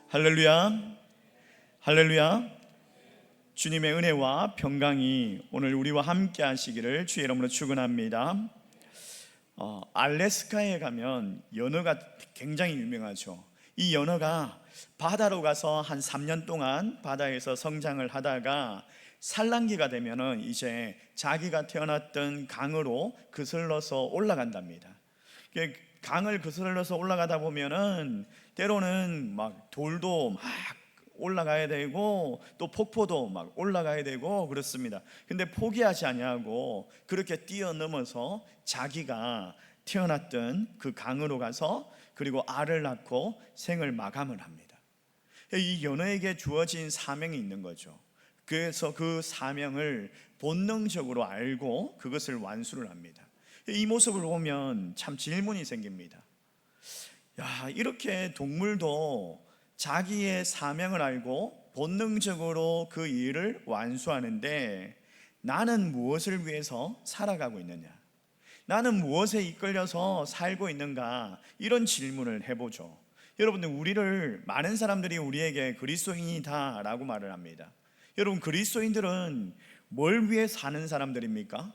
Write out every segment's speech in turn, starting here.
할렐루야, 할렐루야. 주님의 은혜와 평강이 오늘 우리와 함께 하시기를 주의 이름으로 축원합니다. 알래스카에 가면 연어가 굉장히 유명하죠. 이 연어가 바다로 가서 한 3년 동안 바다에서 성장을 하다가 산란기가 되면은 이제 자기가 태어났던 강으로 거슬러서 올라간답니다. 강을 거슬러서 올라가다 보면은 때로는 막 돌도 막 올라가야 되고 또 폭포도 막 올라가야 되고 그렇습니다. 근데 포기하지 아니하고 그렇게 뛰어넘어서 자기가 태어났던 그 강으로 가서 그리고 알을 낳고 생을 마감을 합니다. 이 연어에게 주어진 사명이 있는 거죠. 그래서 그 사명을 본능적으로 알고 그것을 완수를 합니다. 이 모습을 보면 참 질문이 생깁니다. 야, 이렇게 동물도 자기의 사명을 알고 본능적으로 그 일을 완수하는데 나는 무엇을 위해서 살아가고 있느냐? 나는 무엇에 이끌려서 살고 있는가? 이런 질문을 해보죠. 여러분들, 우리를 많은 사람들이 우리에게 그리스도인이다 라고 말을 합니다. 여러분, 그리스도인들은 뭘 위해 사는 사람들입니까?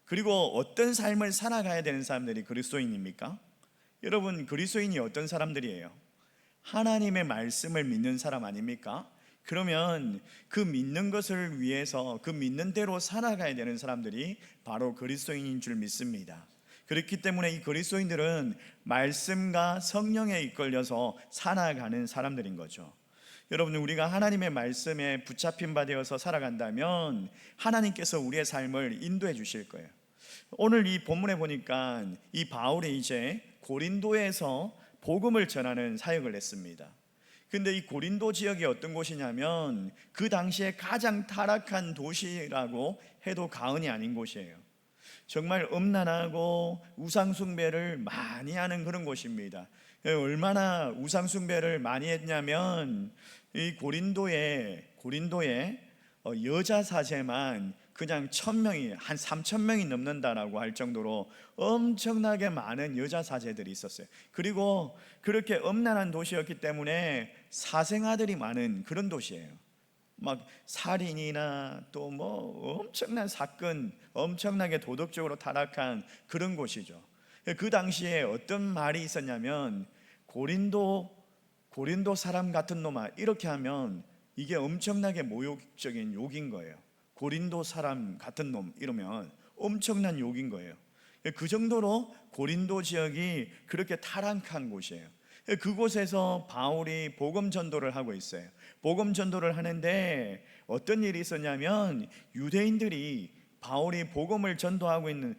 그리고 어떤 삶을 살아가야 되는 사람들이 그리스도인입니까? 여러분, 그리스도인이 어떤 사람들이에요? 하나님의 말씀을 믿는 사람 아닙니까? 그러면 그 믿는 것을 위해서 그 믿는 대로 살아가야 되는 사람들이 바로 그리스도인인 줄 믿습니다. 그렇기 때문에 이 그리스도인들은 말씀과 성령에 이끌려서 살아가는 사람들인 거죠. 여러분, 우리가 하나님의 말씀에 붙잡힌 바 되어서 살아간다면 하나님께서 우리의 삶을 인도해 주실 거예요. 오늘 이 본문에 보니까 이 바울이 이제 고린도에서 복음을 전하는 사역을 했습니다. 근데 이 고린도 지역이 어떤 곳이냐면 그 당시에 가장 타락한 도시라고 해도 과언이 아닌 곳이에요. 정말 음란하고 우상숭배를 많이 하는 그런 곳입니다. 얼마나 우상숭배를 많이 했냐면 이 고린도에 여자 사제만 그냥 1,000명이 한 3,000명이 넘는다라고 할 정도로 엄청나게 많은 여자 사제들이 있었어요. 그리고 그렇게 음란한 도시였기 때문에 사생아들이 많은 그런 도시예요. 막 살인이나 또 뭐 엄청난 사건, 엄청나게 도덕적으로 타락한 그런 곳이죠. 그 당시에 어떤 말이 있었냐면 고린도 사람 같은 놈아, 이렇게 하면 이게 엄청나게 모욕적인 욕인 거예요. 고린도 사람 같은 놈 이러면 엄청난 욕인 거예요. 그 정도로 고린도 지역이 그렇게 타락한 곳이에요. 그곳에서 바울이 복음 전도를 하고 있어요. 복음 전도를 하는데 어떤 일이 있었냐면 유대인들이 바울이 복음을 전하고 있는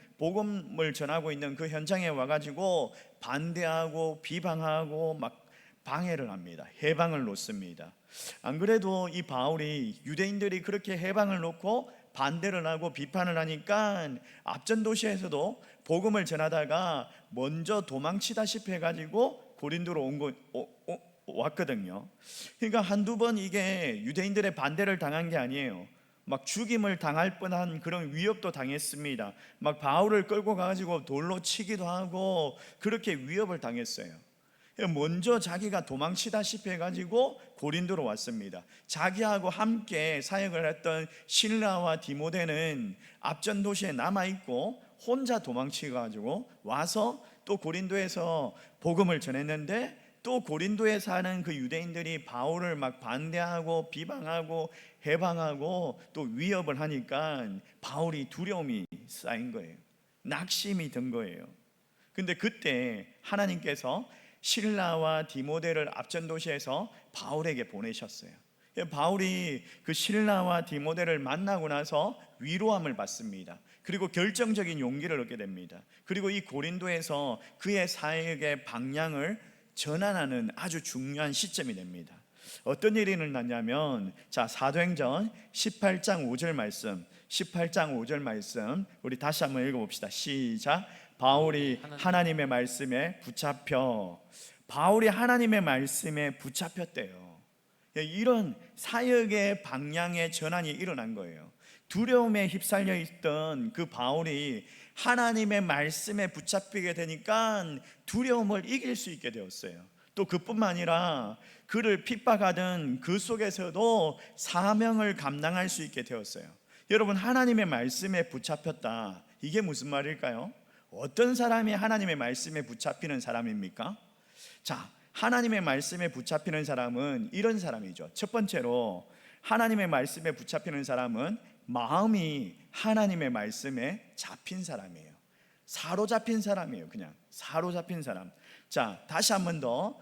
그 현장에 와가지고 반대하고 비방하고 막 방해를 합니다. 해방을 놓습니다. 안 그래도 이 바울이 유대인들이 그렇게 해방을 놓고 반대를 하고 비판을 하니까 앞전 도시에서도 복음을 전하다가 먼저 도망치다시피 해가지고 고린도로 왔거든요. 그러니까 한두 번 이게 유대인들의 반대를 당한 게 아니에요. 막 죽임을 당할 뻔한 그런 위협도 당했습니다. 막 바울을 끌고 가가지고 돌로 치기도 하고 그렇게 위협을 당했어요. 먼저 자기가 도망치다시피 해가지고 고린도로 왔습니다. 자기하고 함께 사역을 했던 실라와 디모데는 앞전 도시에 남아있고 혼자 도망치가지고 와서 또 고린도에서 복음을 전했는데 또 고린도에 사는 그 유대인들이 바울을 막 반대하고 비방하고 해방하고 또 위협을 하니까 바울이 두려움이 쌓인 거예요. 낙심이 든 거예요. 근데 그때 하나님께서 실라와 디모데를 앞전 도시에서 바울에게 보내셨어요. 바울이 그 실라와 디모데를 만나고 나서 위로함을 받습니다. 그리고 결정적인 용기를 얻게 됩니다. 그리고 이 고린도에서 그의 사역의 방향을 전환하는 아주 중요한 시점이 됩니다. 어떤 일이 일어났냐면 사도행전 18장 5절 말씀 우리 다시 한번 읽어봅시다. 시작. 바울이 하나님의 말씀에 붙잡혔대요. 이런 사역의 방향의 전환이 일어난 거예요. 두려움에 휩쓸려 있던 그 바울이 하나님의 말씀에 붙잡히게 되니까 두려움을 이길 수 있게 되었어요. 또 그뿐만 아니라 그를 핍박하던 그 속에서도 사명을 감당할 수 있게 되었어요. 여러분, 하나님의 말씀에 붙잡혔다, 이게 무슨 말일까요? 어떤 사람이 하나님의 말씀에 붙잡히는 사람입니까? 자, 하나님의 말씀에 붙잡히는 사람은 이런 사람이죠. 첫 번째로 하나님의 말씀에 붙잡히는 사람은 마음이 하나님의 말씀에 잡힌 사람이에요. 사로잡힌 사람이에요. 그냥 사로잡힌 사람. 자, 다시 한 번 더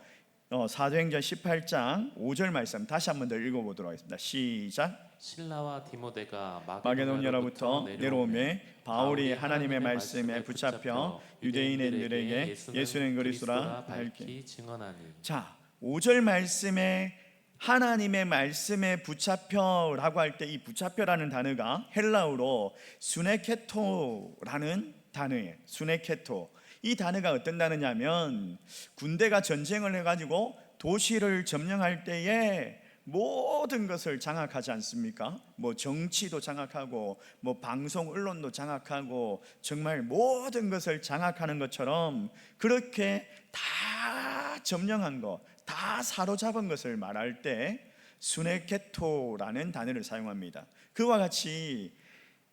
사도행전 18장 5절 말씀 다시 한 번 더 읽어보도록 하겠습니다. 시작. 실라와 디모데가 마게도냐로부터 내려오매 바울이 하나님의 말씀에 붙잡혀 유대인들에게 예수는 그리스도라 밝히 증언하니. 자, 5절 말씀에 하나님의 말씀에 붙잡혀라고 할 때 이 붙잡혀라는 단어가 헬라어로 수네케토라는 단어예요. 수네케토. 이 단어가 어떤 단어냐면 군대가 전쟁을 해가지고 도시를 점령할 때에 모든 것을 장악하지 않습니까? 뭐 정치도 장악하고 뭐 방송 언론도 장악하고 정말 모든 것을 장악하는 것처럼 그렇게 다 점령한 거, 다 사로잡은 것을 말할 때 수네케토라는 단어를 사용합니다. 그와 같이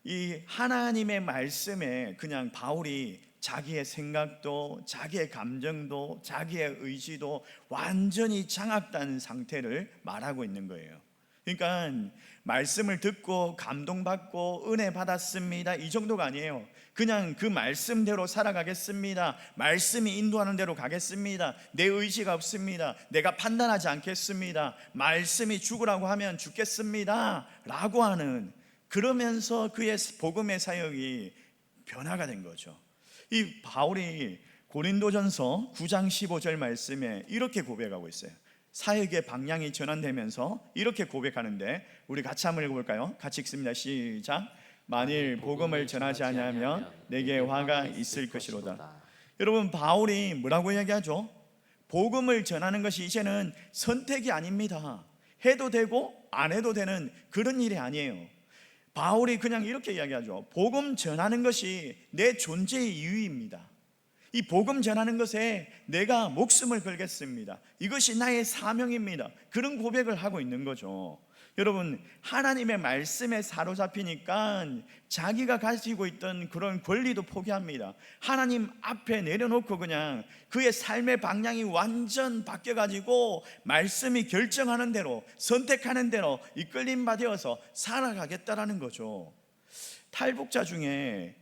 이 하나님의 말씀에 그냥 바울이 자기의 생각도 자기의 감정도 자기의 의지도 완전히 장악된 상태를 말하고 있는 거예요. 그러니까 말씀을 듣고 감동받고 은혜 받았습니다, 이 정도가 아니에요. 그냥 그 말씀대로 살아가겠습니다, 말씀이 인도하는 대로 가겠습니다, 내 의지가 없습니다, 내가 판단하지 않겠습니다, 말씀이 죽으라고 하면 죽겠습니다 라고 하는, 그러면서 그의 복음의 사역이 변화가 된 거죠. 이 바울이 고린도전서 9장 15절 말씀에 이렇게 고백하고 있어요. 사역의 방향이 전환되면서 이렇게 고백하는데 우리 같이 한번 읽어볼까요? 같이 읽습니다. 시작. 만일 복음을 전하지 아니하면 내게 화가 있을 것이로다. 여러분, 바울이 뭐라고 이야기하죠? 복음을 전하는 것이 이제는 선택이 아닙니다. 해도 되고 안 해도 되는 그런 일이 아니에요. 바울이 그냥 이렇게 이야기하죠. 복음 전하는 것이 내 존재의 이유입니다. 이 복음 전하는 것에 내가 목숨을 걸겠습니다. 이것이 나의 사명입니다. 그런 고백을 하고 있는 거죠. 여러분, 하나님의 말씀에 사로잡히니까 자기가 가지고 있던 그런 권리도 포기합니다. 하나님 앞에 내려놓고 그냥 그의 삶의 방향이 완전 바뀌어가지고 말씀이 결정하는 대로, 선택하는 대로 이끌림 받아서 살아가겠다라는 거죠. 탈북자 중에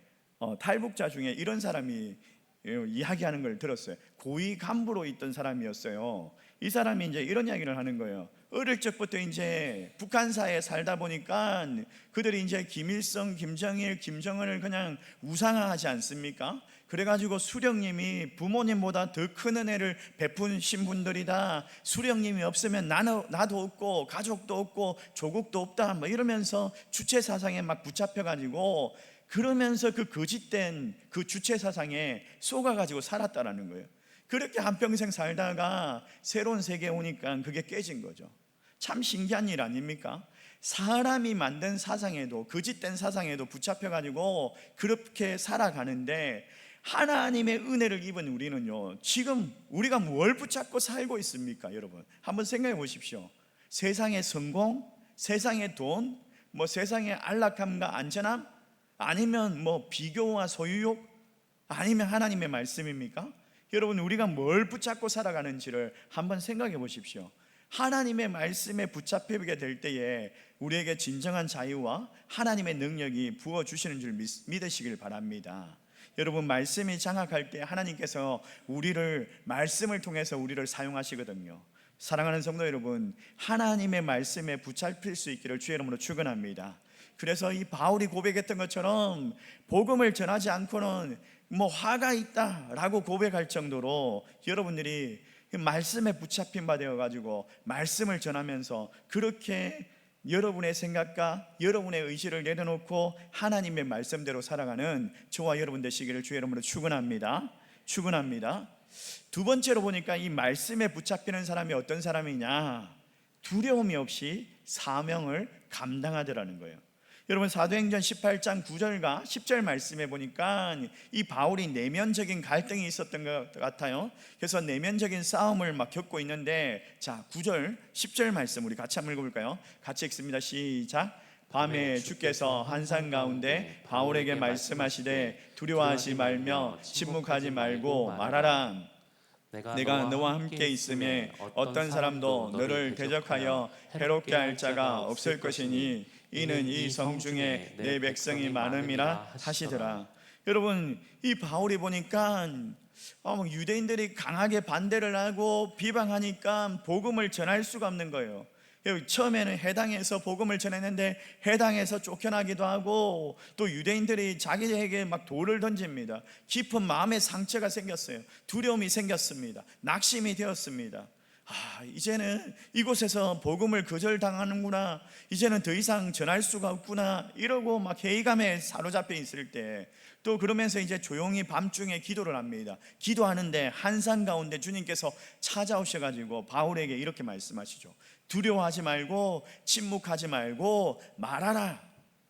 이런 사람이 이야기하는 걸 들었어요. 고위 간부로 있던 사람이었어요. 이 사람이 이제 이런 이야기를 하는 거예요. 어릴 적부터 이제 북한사에 살다 보니까 그들이 이제 김일성, 김정일, 김정은을 그냥 우상화하지 않습니까? 그래가지고 수령님이 부모님보다 더 큰 은혜를 베푸신 분들이다, 수령님이 없으면 나도 없고 가족도 없고 조국도 없다, 뭐 이러면서 주체 사상에 막 붙잡혀가지고, 그러면서 그 거짓된 그 주체 사상에 속아가지고 살았다라는 거예요. 그렇게 한평생 살다가 새로운 세계에 오니까 그게 깨진 거죠. 참 신기한 일 아닙니까? 사람이 만든 사상에도, 거짓된 사상에도 붙잡혀가지고 그렇게 살아가는데, 하나님의 은혜를 입은 우리는요, 지금 우리가 뭘 붙잡고 살고 있습니까? 여러분 한번 생각해 보십시오. 세상의 성공, 세상의 돈, 뭐 세상의 안락함과 안전함, 아니면 뭐 비교와 소유욕, 아니면 하나님의 말씀입니까? 여러분, 우리가 뭘 붙잡고 살아가는지를 한번 생각해 보십시오. 하나님의 말씀에 붙잡히게 될 때에 우리에게 진정한 자유와 하나님의 능력이 부어주시는 줄 믿으시길 바랍니다. 여러분, 말씀이 장악할 때 하나님께서 말씀을 통해서 우리를 사용하시거든요. 사랑하는 성도 여러분, 하나님의 말씀에 붙잡힐 수 있기를 주의 이름으로 축원합니다. 그래서 이 바울이 고백했던 것처럼 복음을 전하지 않고는 뭐 화가 있다라고 고백할 정도로 여러분들이 말씀에 붙잡힌 바 되어가지고 말씀을 전하면서 그렇게 여러분의 생각과 여러분의 의지를 내려놓고 하나님의 말씀대로 살아가는 저와 여러분 되시기를 주의 이름으로 축원합니다. 두 번째로 보니까 이 말씀에 붙잡히는 사람이 어떤 사람이냐, 두려움이 없이 사명을 감당하더라는 거예요. 여러분 사도행전 18장 9절과 10절 말씀해 보니까 이 바울이 내면적인 갈등이 있었던 것 같아요. 그래서 내면적인 싸움을 막 겪고 있는데, 자 9절 10절 말씀 우리 같이 한번 읽어볼까요? 같이 읽습니다. 시작. 밤에 주께서 환상 가운데 바울에게 말씀하시되 두려워하지 말며 침묵하지 말고 말하라. 내가 너와 함께 있음에 어떤 사람도 너를 대적하여 해롭게 할 자가 없을 것이니 이는 이 성중에 내 백성이 많음이라 하시더라. 여러분 이 바울이 보니까 유대인들이 강하게 반대를 하고 비방하니까 복음을 전할 수가 없는 거예요. 처음에는 해당에서 복음을 전했는데 해당에서 쫓겨나기도 하고, 또 유대인들이 자기에게 막 돌을 던집니다. 깊은 마음의 상처가 생겼어요. 두려움이 생겼습니다. 낙심이 되었습니다. 이제는 이곳에서 복음을 거절당하는구나, 이제는 더 이상 전할 수가 없구나, 이러고 막 회의감에 사로잡혀 있을 때, 또 그러면서 이제 조용히 밤중에 기도를 합니다. 기도하는데 한산 가운데 주님께서 찾아오셔가지고 바울에게 이렇게 말씀하시죠. 두려워하지 말고 침묵하지 말고 말하라.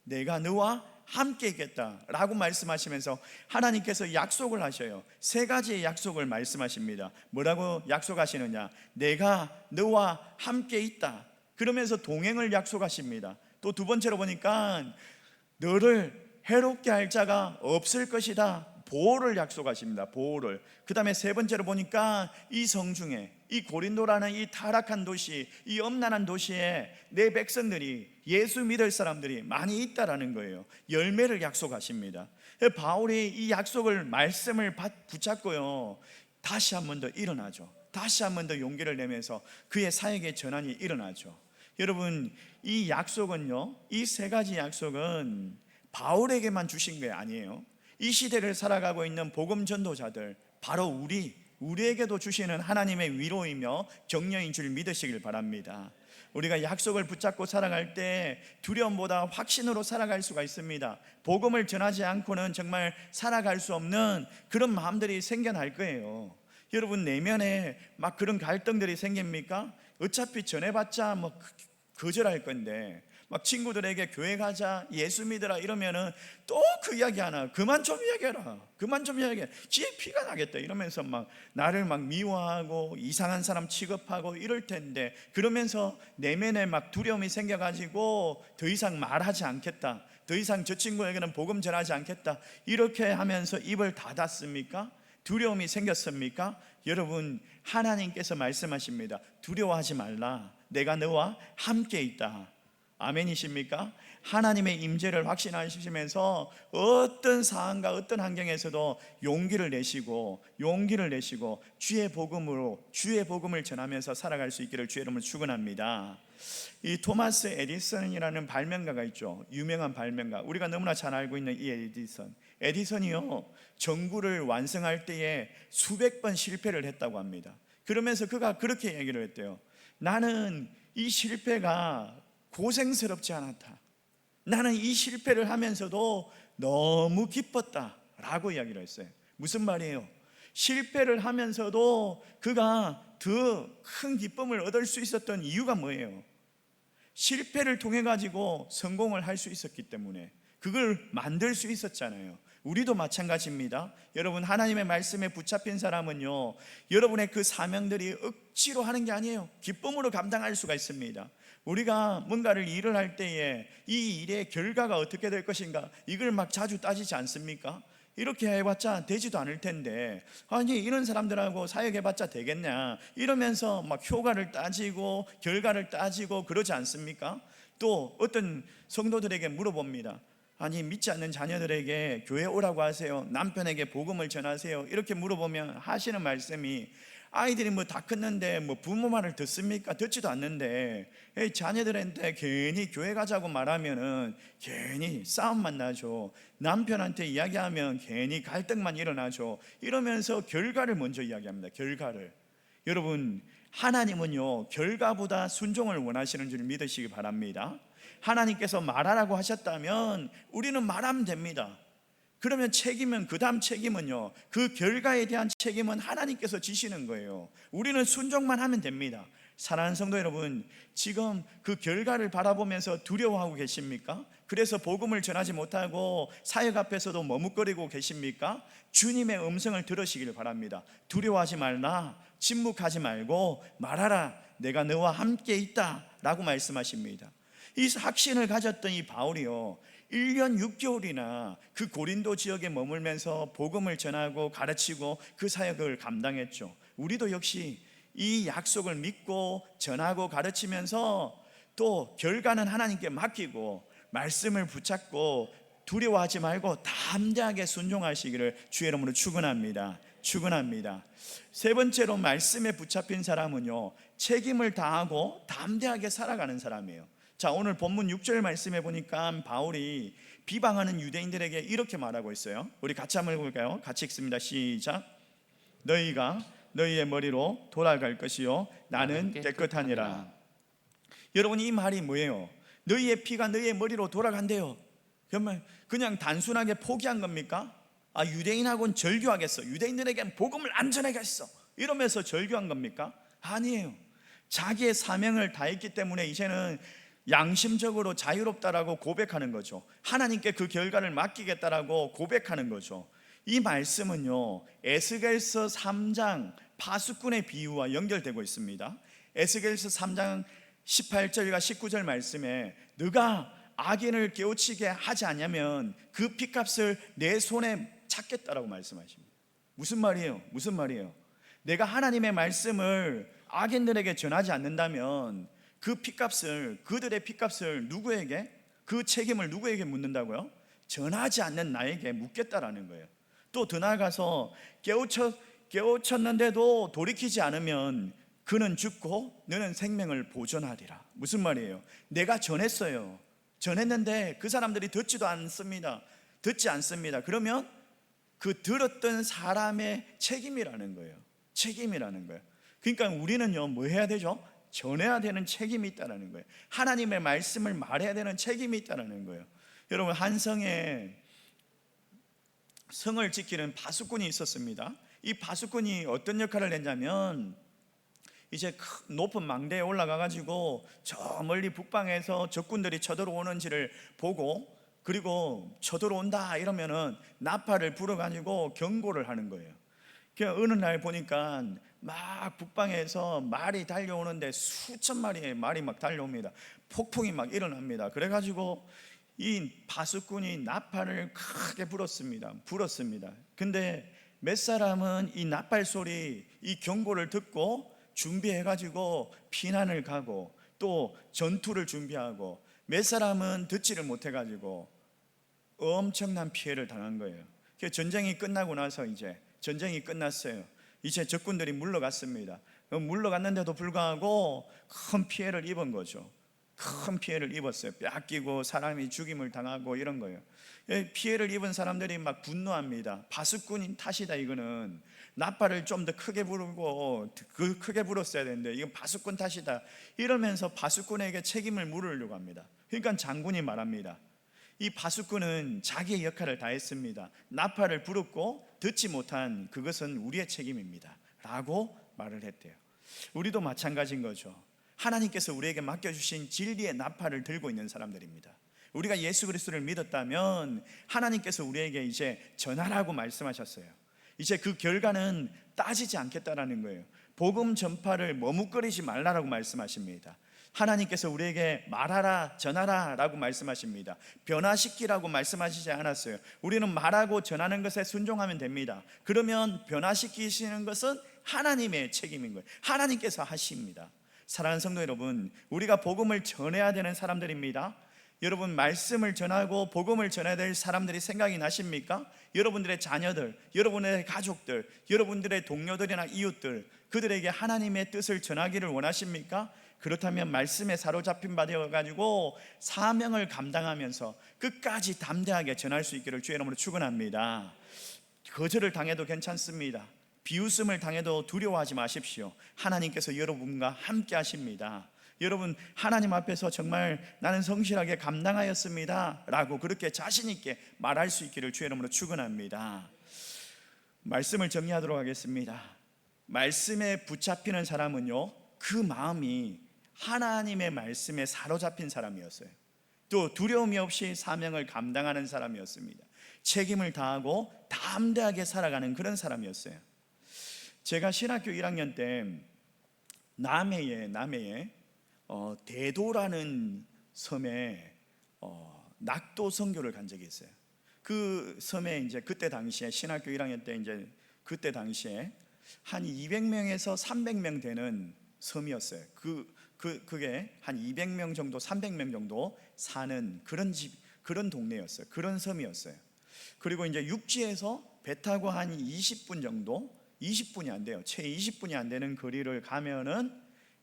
내가 너와 함께 있겠다 라고 말씀하시면서 하나님께서 약속을 하셔요. 세 가지의 약속을 말씀하십니다. 뭐라고 약속하시느냐? 내가 너와 함께 있다. 그러면서 동행을 약속하십니다. 또 두 번째로 보니까 너를 해롭게 할 자가 없을 것이다. 보호를 약속하십니다. 보호를. 그 다음에 세 번째로 보니까 이 성중에, 이 고린도라는 이 타락한 도시, 이 엄난한 도시에 내 백성들이, 예수 믿을 사람들이 많이 있다라는 거예요. 열매를 약속하십니다. 바울이 이 약속을, 말씀을 붙잡고요, 다시 한 번 더 일어나죠. 다시 한 번 더 용기를 내면서 그의 사역의 전환이 일어나죠. 여러분 이 약속은요, 이 세 가지 약속은 바울에게만 주신 게 아니에요. 이 시대를 살아가고 있는 복음 전도자들, 바로 우리에게도 주시는 하나님의 위로이며 격려인 줄 믿으시길 바랍니다. 우리가 약속을 붙잡고 살아갈 때 두려움보다 확신으로 살아갈 수가 있습니다. 복음을 전하지 않고는 정말 살아갈 수 없는 그런 마음들이 생겨날 거예요. 여러분 내면에 막 그런 갈등들이 생깁니까? 어차피 전해봤자 뭐 거절할 건데, 막 친구들에게 교회 가자, 예수 믿으라 이러면은 또 그 이야기 하나, 그만 좀 이야기해라, 그만 좀 이야기해, 지에 피가 나겠다 이러면서 막 나를 막 미워하고 이상한 사람 취급하고 이럴 텐데, 그러면서 내면에 막 두려움이 생겨가지고 더 이상 말하지 않겠다, 더 이상 저 친구에게는 복음 전하지 않겠다, 이렇게 하면서 입을 닫았습니까? 두려움이 생겼습니까? 여러분 하나님께서 말씀하십니다. 두려워하지 말라. 내가 너와 함께 있다. 아멘이십니까? 하나님의 임재를 확신하시면서 어떤 상황과 어떤 환경에서도 용기를 내시고 주의 복음을 전하면서 살아갈 수 있기를 주의 이름으로 축원합니다. 이 토마스 에디슨이라는 발명가가 있죠. 유명한 발명가, 우리가 너무나 잘 알고 있는 이 에디슨이요, 전구를 완성할 때에 수백 번 실패를 했다고 합니다. 그러면서 그가 그렇게 얘기를 했대요. 나는 이 실패가 고생스럽지 않았다. 나는 이 실패를 하면서도 너무 기뻤다 라고 이야기를 했어요. 무슨 말이에요? 실패를 하면서도 그가 더 큰 기쁨을 얻을 수 있었던 이유가 뭐예요? 실패를 통해 가지고 성공을 할 수 있었기 때문에, 그걸 만들 수 있었잖아요. 우리도 마찬가지입니다. 여러분 하나님의 말씀에 붙잡힌 사람은요, 여러분의 그 사명들이 억지로 하는 게 아니에요. 기쁨으로 감당할 수가 있습니다. 우리가 뭔가를 일을 할 때에 이 일의 결과가 어떻게 될 것인가, 이걸 막 자주 따지지 않습니까? 이렇게 해봤자 되지도 않을 텐데, 아니 이런 사람들하고 사역해봤자 되겠냐 이러면서 막 효과를 따지고 결과를 따지고 그러지 않습니까? 또 어떤 성도들에게 물어봅니다. 아니 믿지 않는 자녀들에게 교회 오라고 하세요, 남편에게 복음을 전하세요, 이렇게 물어보면 하시는 말씀이, 아이들이 뭐 다 컸는데 뭐 부모 말을 듣습니까? 듣지도 않는데 자녀들한테 괜히 교회 가자고 말하면은 괜히 싸움만 나죠. 남편한테 이야기하면 괜히 갈등만 일어나죠. 이러면서 결과를 먼저 이야기합니다. 결과를. 여러분 하나님은요, 결과보다 순종을 원하시는 줄 믿으시기 바랍니다. 하나님께서 말하라고 하셨다면 우리는 말하면 됩니다. 그러면 책임은, 그 다음 책임은요, 그 결과에 대한 책임은 하나님께서 지시는 거예요. 우리는 순종만 하면 됩니다. 사랑하는 성도 여러분, 지금 그 결과를 바라보면서 두려워하고 계십니까? 그래서 복음을 전하지 못하고 사역 앞에서도 머뭇거리고 계십니까? 주님의 음성을 들으시기를 바랍니다. 두려워하지 말라, 침묵하지 말고 말하라, 내가 너와 함께 있다 라고 말씀하십니다. 이 확신을 가졌던 이 바울이요, 1년 6개월이나 그 고린도 지역에 머물면서 복음을 전하고 가르치고 그 사역을 감당했죠. 우리도 역시 이 약속을 믿고 전하고 가르치면서 또 결과는 하나님께 맡기고 말씀을 붙잡고 두려워하지 말고 담대하게 순종하시기를 주의 이름으로 축원합니다. 세 번째로 말씀에 붙잡힌 사람은요, 책임을 다하고 담대하게 살아가는 사람이에요. 자, 오늘 본문 6절 말씀해 보니까 바울이 비방하는 유대인들에게 이렇게 말하고 있어요. 우리 같이 한번 해볼까요? 같이 읽습니다. 시작. 너희가 너희의 머리로 돌아갈 것이요 나는 깨끗하니라. 여러분, 이 말이 뭐예요? 너희의 피가 너희의 머리로 돌아간대요. 그러면 그냥 단순하게 포기한 겁니까? 유대인하고는 절교하겠어, 유대인들에겐 복음을 안 전하겠어, 이러면서 절교한 겁니까? 아니에요. 자기의 사명을 다했기 때문에 이제는 양심적으로 자유롭다라고 고백하는 거죠. 하나님께 그 결과를 맡기겠다라고 고백하는 거죠. 이 말씀은요, 에스겔서 3장 파수꾼의 비유와 연결되고 있습니다. 에스겔서 3장 18절과 19절 말씀에 너가 악인을 깨우치게 하지 않으면 그 핏값을 내 손에 찾겠다라고 말씀하십니다. 무슨 말이에요? 내가 하나님의 말씀을 악인들에게 전하지 않는다면 그 핏값을, 그들의 핏값을 누구에게, 그 책임을 누구에게 묻는다고요? 전하지 않는 나에게 묻겠다라는 거예요. 또 더 나아가서 깨우쳤는데도 돌이키지 않으면 그는 죽고 너는 생명을 보존하리라. 무슨 말이에요? 내가 전했어요. 전했는데 그 사람들이 듣지 않습니다. 그러면 그 들었던 사람의 책임이라는 거예요. 그러니까 우리는요, 뭐 해야 되죠? 전해야 되는 책임이 있다는 거예요. 하나님의 말씀을 말해야 되는 책임이 있다는 거예요. 여러분, 한 성에 성을 지키는 파수꾼이 있었습니다. 이 파수꾼이 어떤 역할을 했냐면, 이제 높은 망대에 올라가 가지고 저 멀리 북방에서 적군들이 쳐들어오는지를 보고, 그리고 쳐들어온다 이러면은 나팔을 불어 가지고 경고를 하는 거예요. 어느 날 보니까 막 북방에서 말이 달려오는데 수천 마리의 말이 막 달려옵니다. 폭풍이 막 일어납니다. 그래가지고 이 파수꾼이 나팔을 크게 불었습니다. 근데 몇 사람은 이 나팔 소리, 이 경고를 듣고 준비해가지고 피난을 가고 또 전투를 준비하고, 몇 사람은 듣지를 못해가지고 엄청난 피해를 당한 거예요. 전쟁이 끝나고 나서 전쟁이 끝났어요. 이제 적군들이 물러갔습니다. 물러갔는데도 불구하고 큰 피해를 입은 거죠. 큰 피해를 입었어요. 뺏기고 사람이 죽임을 당하고 이런 거예요. 피해를 입은 사람들이 막 분노합니다. 파수꾼인 탓이다, 이거는. 나팔을 좀 더 크게 부르고 크게 불었어야 되는데 이건 파수꾼 탓이다, 이러면서 파수꾼에게 책임을 물으려고 합니다. 그러니까 장군이 말합니다. 이 파수꾼은 자기의 역할을 다했습니다. 나팔을 불었고 듣지 못한 그것은 우리의 책임입니다 라고 말을 했대요. 우리도 마찬가지인 거죠. 하나님께서 우리에게 맡겨주신 진리의 나팔을 들고 있는 사람들입니다. 우리가 예수 그리스도를 믿었다면 하나님께서 우리에게 이제 전하라고 말씀하셨어요. 이제 그 결과는 따지지 않겠다라는 거예요. 복음 전파를 머뭇거리지 말라라고 말씀하십니다. 하나님께서 우리에게 말하라, 전하라 라고 말씀하십니다. 변화시키라고 말씀하시지 않았어요. 우리는 말하고 전하는 것에 순종하면 됩니다. 그러면 변화시키시는 것은 하나님의 책임인 거예요. 하나님께서 하십니다. 사랑하는 성도 여러분, 우리가 복음을 전해야 되는 사람들입니다. 여러분, 말씀을 전하고 복음을 전해야 될 사람들이 생각이 나십니까? 여러분들의 자녀들, 여러분의 가족들, 여러분들의 동료들이나 이웃들, 그들에게 하나님의 뜻을 전하기를 원하십니까? 그렇다면 말씀에 사로잡힌 바 되어가지고 사명을 감당하면서 끝까지 담대하게 전할 수 있기를 주의 이름으로 축원합니다. 거절을 당해도 괜찮습니다. 비웃음을 당해도 두려워하지 마십시오. 하나님께서 여러분과 함께 하십니다. 여러분, 하나님 앞에서 정말 나는 성실하게 감당하였습니다 라고 그렇게 자신 있게 말할 수 있기를 주의 이름으로 축원합니다. 말씀을 정리하도록 하겠습니다. 말씀에 붙잡히는 사람은요, 그 마음이 하나님의 말씀에 사로잡힌 사람이었어요. 또 두려움이 없이 사명을 감당하는 사람이었습니다. 책임을 다하고 담대하게 살아가는 그런 사람이었어요. 제가 신학교 1학년 때 남해에 대도라는 섬에 낙도 선교를 간 적이 있어요. 그 섬에 이제 그때 당시에 신학교 1학년 때 이제 그때 당시에 한 200명에서 300명 되는 섬이었어요. 그게 한 200명 정도, 300명 정도 사는 그런 동네였어요. 그런 섬이었어요. 그리고 이제 육지에서 배 타고 한 20분 정도, 20분이 안 돼요. 채 20분이 안 되는 거리를 가면은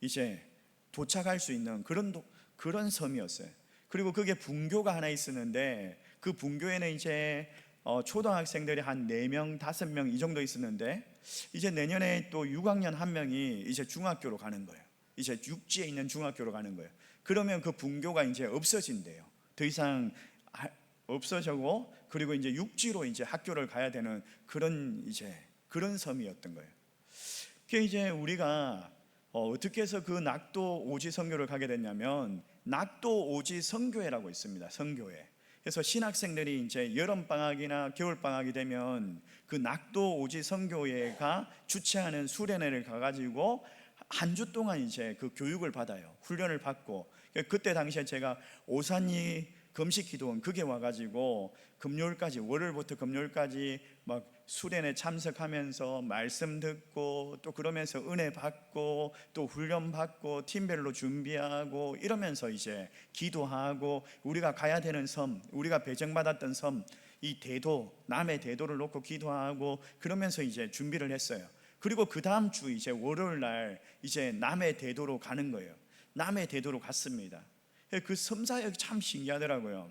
이제 도착할 수 있는 그런 섬이었어요. 그리고 그게 분교가 하나 있었는데 그 분교에는 이제 초등학생들이 한 4명, 5명 이 정도 있었는데 이제 내년에 또 6학년 한 명이 이제 중학교로 가는 거예요. 이제 육지에 있는 중학교로 가는 거예요. 그러면 그 분교가 이제 없어진대요. 더 이상 없어지고 그리고 이제 육지로 이제 학교를 가야 되는 그런 섬이었던 거예요. 그 이제 우리가 어떻게 해서 그 낙도 오지 선교를 가게 됐냐면 낙도 오지 선교회라고 있습니다. 선교회. 그래서 신학생들이 이제 여름 방학이나 겨울 방학이 되면 그 낙도 오지 선교회가 주최하는 수련회를 가가지고 한 주 동안 이제 그 교육을 받아요. 훈련을 받고 그때 당시에 제가 오산리 금식기도원 그게 와가지고 금요일까지 월요일부터 금요일까지 막 수련회 참석하면서 말씀 듣고 또 그러면서 은혜 받고 또 훈련 받고 팀별로 준비하고 이러면서 이제 기도하고 우리가 가야 되는 섬, 우리가 배정받았던 섬, 이 대도 남의 대도를 놓고 기도하고 그러면서 이제 준비를 했어요. 그리고 그 다음 주 이제 월요일 날 이제 남의 대도로 가는 거예요. 남의 대도로 갔습니다. 그 섬사역이 참 신기하더라고요.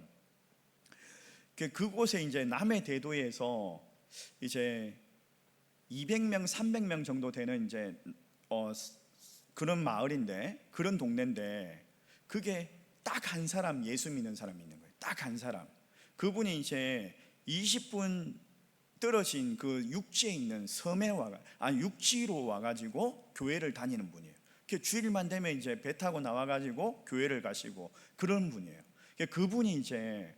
그곳에 이제 남해 대도에서 이제 200명, 300명 정도 되는 이제 그런 마을인데 그런 동네인데 그게 딱 한 사람 예수 믿는 사람이 있는 거예요. 딱 한 사람. 그분이 이제 20분 떨어진 그 육지에 있는 육지로 와가지고 교회를 다니는 분이에요. 주일만 되면 이제 배 타고 나와가지고 교회를 가시고 그런 분이에요. 그분이 이제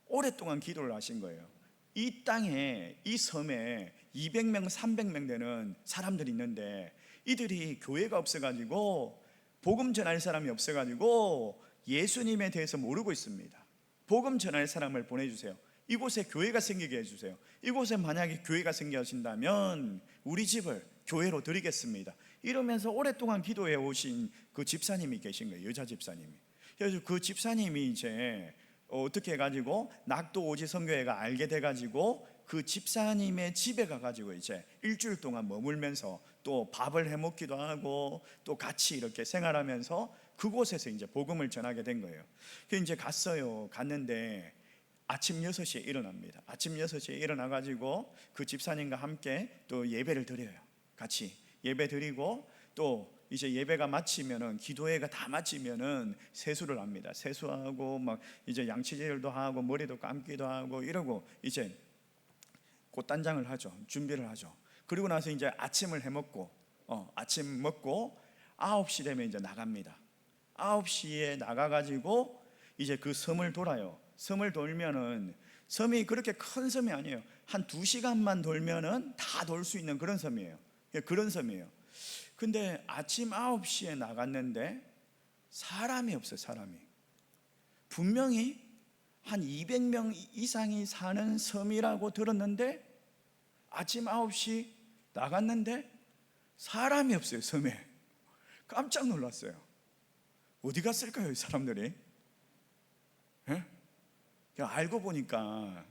오랫동안 기도를 하신 거예요. 이 땅에 이 섬에 200명, 300명 되는 사람들이 있는데 이들이 교회가 없어가지고 복음 전할 사람이 없어가지고 예수님에 대해서 모르고 있습니다. 복음 전할 사람을 보내주세요. 이곳에 교회가 생기게 해주세요. 이곳에 만약에 교회가 생겨진다면 우리 집을 교회로 드리겠습니다. 이러면서 오랫동안 기도해 오신 그 집사님이 계신 거예요. 여자 집사님이. 그래서 그 집사님이 이제 어떻게 해가지고 낙도 오지 선교회가 알게 돼가지고 그 집사님의 집에 가가지고 이제 일주일 동안 머물면서 또 밥을 해 먹기도 하고 또 같이 이렇게 생활하면서 그곳에서 이제 복음을 전하게 된 거예요. 그래서 이제 갔는데 아침 6시에 일어납니다. 아침 6시에 일어나가지고 그 집사님과 함께 또 예배를 드려요. 같이 예배 드리고 또 이제 예배가 마치면은 기도회가 다 마치면은 세수를 합니다. 세수하고 막 이제 양치질도 하고 머리도 감기도 하고 이러고 이제 꽃단장을 하죠. 준비를 하죠. 그리고 나서 이제 아침을 해 먹고 아침 먹고 9시 되면 이제 나갑니다. 9시에 나가가지고 이제 그 섬을 돌아요. 섬을 돌면은 섬이 그렇게 큰 섬이 아니에요. 한 2시간만 돌면은 다 돌 수 있는 그런 섬이에요. 그런 섬이에요. 근데 아침 9시에 나갔는데 사람이 없어요. 사람이. 분명히 한 200명 이상이 사는 섬이라고 들었는데 아침 9시 나갔는데 사람이 없어요. 섬에. 깜짝 놀랐어요. 어디 갔을까요? 이 사람들이? 예? 알고 보니까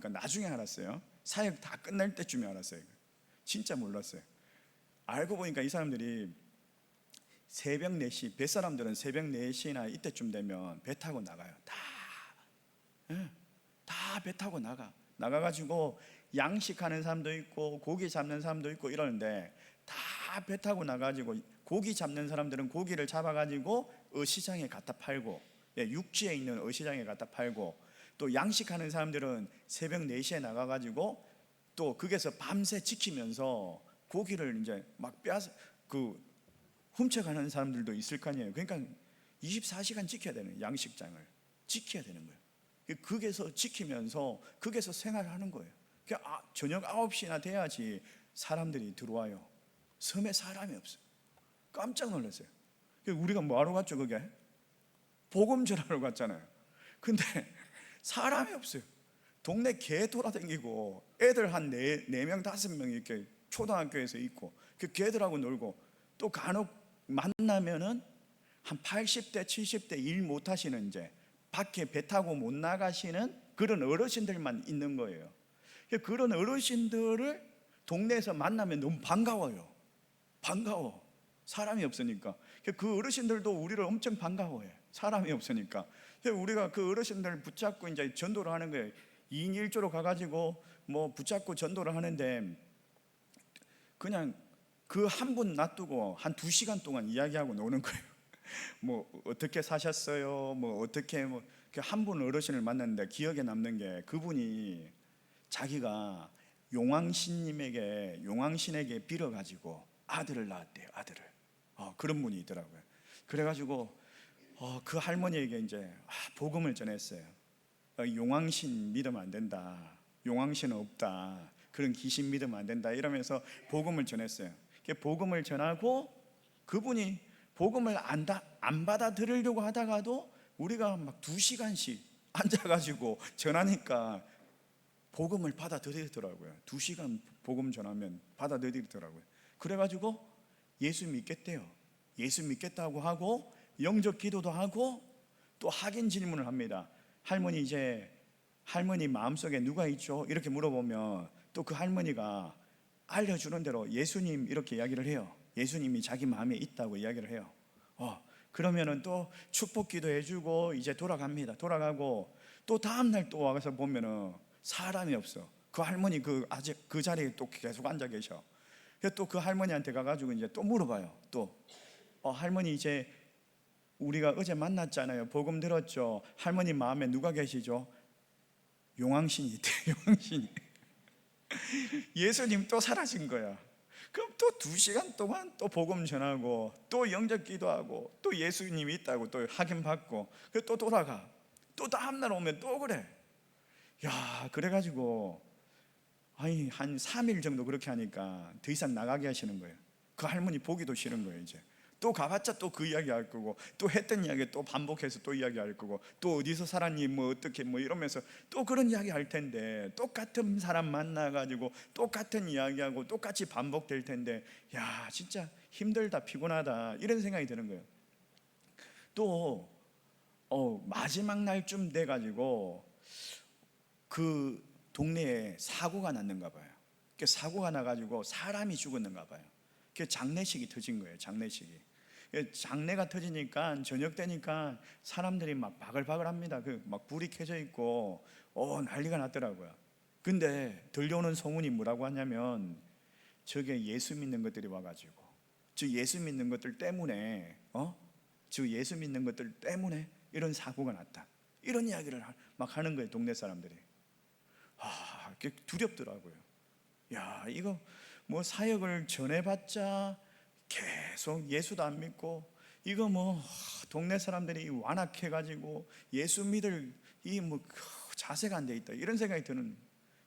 나중에 알았어요. 사역 다 끝날 때쯤에 알았어요. 진짜 몰랐어요. 알고 보니까 이 사람들이 새벽 4시, 뱃사람들은 새벽 4시나 이때쯤 되면 배 타고 나가요. 다 배 타고 나가가지고 양식하는 사람도 있고 고기 잡는 사람도 있고 이러는데 다 배 타고 나가지고 고기 잡는 사람들은 고기를 잡아가지고 어시장에 갖다 팔고 육지에 있는 어시장에 갖다 팔고 또 양식하는 사람들은 새벽 4시에 나가가지고 또 거기서 밤새 지키면서 고기를 이제 막 훔쳐가는 사람들도 있을 거 아니에요. 그러니까 24시간 지켜야 되는, 양식장을 지켜야 되는 거예요. 거기서 지키면서 거기서 생활하는 거예요. 저녁 9시나 돼야지 사람들이 들어와요. 섬에 사람이 없어요. 깜짝 놀랐어요. 우리가 뭐하러 갔죠? 그게 복음 전하러 갔잖아요. 근데 사람이 없어요. 동네 개 돌아다니고 애들 한 4명 5명 이렇게 초등학교에서 있고 그 개들하고 놀고, 또 간혹 만나면은 한 80대 70대 일 못하시는, 이제 밖에 배 타고 못 나가시는 그런 어르신들만 있는 거예요. 그런 어르신들을 동네에서 만나면 너무 반가워요. 반가워. 사람이 없으니까. 그 어르신들도 우리를 엄청 반가워해. 사람이 없으니까. 우리가 그 어르신들 붙잡고 이제 전도를 하는 거예요. 2인 1조로 가가지고 뭐 붙잡고 전도를 하는데, 그냥 그 한 분 놔두고 한 2시간 동안 이야기하고 노는 거예요. 뭐 어떻게 사셨어요? 뭐 어떻게, 뭐 한 분 어르신을 만났는데 기억에 남는 게, 그분이 자기가 용왕신에게 빌어가지고 아들을 낳았대요. 아들을. 그런 분이 있더라고요. 그래가지고 그 할머니에게 이제 복음을 전했어요. 용왕신 믿으면 안 된다. 용왕신은 없다. 그런 귀신 믿으면 안 된다. 이러면서 복음을 전했어요. 복음을 전하고 그분이 복음을 안 받아들이려고 하다가도 우리가 막 2시간씩 앉아가지고 전하니까 복음을 받아들이더라고요. 2시간 복음 전하면 받아들이더라고요. 그래가지고 예수 믿겠대요. 예수 믿겠다고 하고 영접 기도도 하고, 또 확인 질문을 합니다. 할머니 마음속에 누가 있죠? 이렇게 물어보면 또 그 할머니가 알려주는 대로 예수님 이렇게 이야기를 해요. 예수님이 자기 마음에 있다고 이야기를 해요. 그러면은 또 축복 기도해주고 이제 돌아갑니다. 돌아가고 또 다음날 또 와서 보면은 사람이 없어. 그 할머니 아직 그 자리에 또 계속 앉아 계셔. 또 그 할머니한테 가가지고 이제 또 물어봐요. 또 할머니, 이제 우리가 어제 만났잖아요. 복음 들었죠? 할머니 마음에 누가 계시죠? 용왕신이 있대. 용왕신이. 예수님 또 사라진 거야. 그럼 또 2시간 동안 또 복음 전하고 또 영접 기도하고 또 예수님이 있다고 또 확인받고, 또 돌아가. 또 다음날 오면 또 그래. 야, 그래가지고 한 3일 정도 그렇게 하니까 더 이상 나가게 하시는 거예요. 그 할머니 보기도 싫은 거예요. 이제 또 가봤자 또 그 이야기 할 거고, 또 했던 이야기 또 반복해서 또 이야기 할 거고, 또 어디서 살았니 뭐 어떻게 뭐 이러면서 또 그런 이야기 할 텐데, 똑같은 사람 만나가지고 똑같은 이야기하고 똑같이 반복될 텐데, 야 진짜 힘들다, 피곤하다, 이런 생각이 드는 거예요. 또 마지막 날쯤 돼가지고 그 동네에 사고가 났는가 봐요. 사고가 나가지고 사람이 죽었는가 봐요. 장례식이 터진 거예요. 장례가 터지니까 저녁 되니까 사람들이 막 바글바글합니다. 막 불이 켜져 있고 난리가 났더라고요. 근데 들려오는 소문이 뭐라고 하냐면, 저게 예수 믿는 것들이 와가지고 예수 믿는 것들 때문에 예수 믿는 것들 때문에 이런 사고가 났다, 이런 이야기를 막 하는 거예요. 동네 사람들이. 두렵더라고요. 야, 이거 뭐 사역을 전해봤자 계속 예수도 안 믿고, 이거 뭐 동네 사람들이 완악해가지고 예수 믿을 이 뭐 자세가 안 돼 있다, 이런 생각이 드는,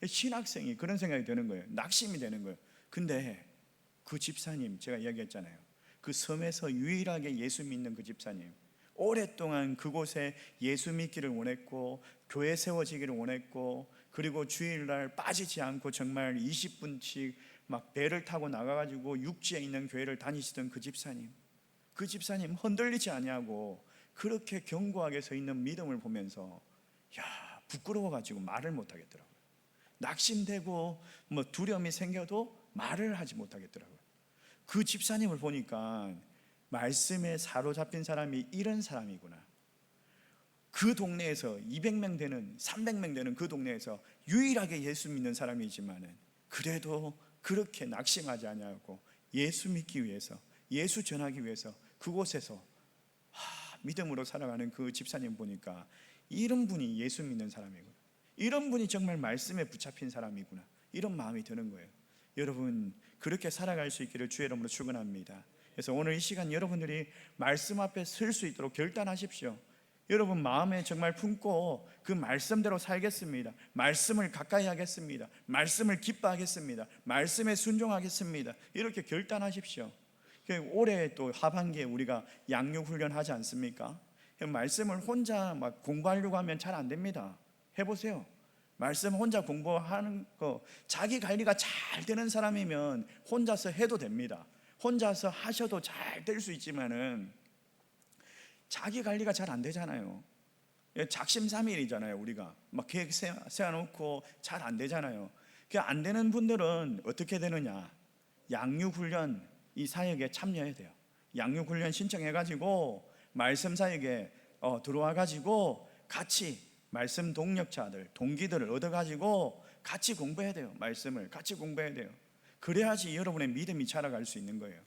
신학생이 그런 생각이 드는 거예요. 낙심이 되는 거예요. 근데 그 집사님, 제가 이야기했잖아요. 그 섬에서 유일하게 예수 믿는 그 집사님, 오랫동안 그곳에 예수 믿기를 원했고 교회 세워지기를 원했고, 그리고 주일날 빠지지 않고 정말 20분씩 막 배를 타고 나가가지고 육지에 있는 교회를 다니시던 그 집사님 흔들리지 아니하고 그렇게 견고하게 서 있는 믿음을 보면서 부끄러워가지고 말을 못하겠더라고요. 낙심되고 뭐 두려움이 생겨도 말을 하지 못하겠더라고요. 그 집사님을 보니까 말씀에 사로잡힌 사람이 이런 사람이구나. 그 동네에서 200명 되는 300명 되는 그 동네에서 유일하게 예수 믿는 사람이지만은 그래도 그렇게 낙심하지 아니하고 예수 믿기 위해서, 예수 전하기 위해서 그곳에서 믿음으로 살아가는 그 집사님 보니까 이런 분이 예수 믿는 사람이구나, 이런 분이 정말 말씀에 붙잡힌 사람이구나, 이런 마음이 드는 거예요. 여러분, 그렇게 살아갈 수 있기를 주의 이름으로 축원합니다. 그래서 오늘 이 시간 여러분들이 말씀 앞에 설 수 있도록 결단하십시오. 여러분 마음에 정말 품고 그 말씀대로 살겠습니다. 말씀을 가까이 하겠습니다. 말씀을 기뻐하겠습니다. 말씀에 순종하겠습니다. 이렇게 결단하십시오. 올해 또 하반기에 우리가 양육 훈련 하지 않습니까? 말씀을 혼자 막 공부하려고 하면 잘 안 됩니다. 해보세요. 말씀 혼자 공부하는 거 자기 관리가 잘 되는 사람이면 혼자서 해도 됩니다. 혼자서 하셔도 잘 될 수 있지만은 자기 관리가 잘 안 되잖아요. 작심삼일이잖아요. 우리가 막 계획 세워놓고 잘 안 되잖아요. 그 안 되는 분들은 어떻게 되느냐? 양육훈련 이 사역에 참여해야 돼요. 양육훈련 신청해가지고 말씀 사역에 들어와가지고 같이 말씀 동력자들, 동기들을 얻어가지고 같이 공부해야 돼요. 말씀을 같이 공부해야 돼요. 그래야지 여러분의 믿음이 자라갈 수 있는 거예요.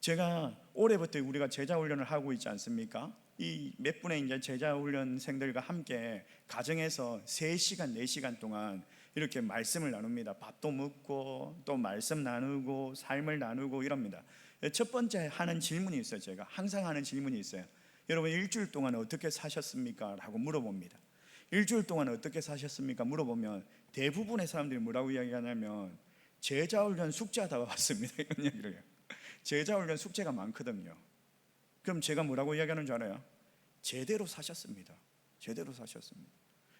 제가 올해부터 우리가 제자훈련을 하고 있지 않습니까? 이 몇 분의 이제 제자훈련생들과 함께 가정에서 3시간, 4시간 동안 이렇게 말씀을 나눕니다. 밥도 먹고 또 말씀 나누고 삶을 나누고 이럽니다. 첫 번째 하는 질문이 있어요. 제가 항상 하는 질문이 있어요. 여러분 일주일 동안 어떻게 사셨습니까? 라고 물어봅니다. 일주일 동안 어떻게 사셨습니까? 물어보면 대부분의 사람들이 뭐라고 이야기하냐면 제자훈련 숙제하다가 왔습니다. 이런 얘기를 해요. 제자훈련 숙제가 많거든요. 그럼 제가 뭐라고 이야기하는 줄 알아요? 제대로 사셨습니다. 제대로 사셨습니다.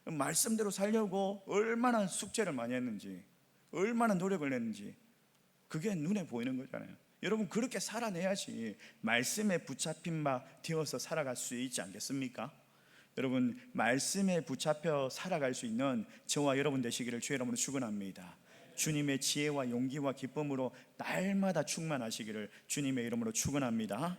말씀대로 살려고 얼마나 숙제를 많이 했는지, 얼마나 노력을 했는지 그게 눈에 보이는 거잖아요. 여러분 그렇게 살아내야지 말씀에 붙잡힌 바 되어서 살아갈 수 있지 않겠습니까? 여러분 말씀에 붙잡혀 살아갈 수 있는 저와 여러분 되시기를 주의 이름으로 축원합니다. 주님의 지혜와 용기와 기쁨으로 날마다 충만하시기를 주님의 이름으로 축원합니다.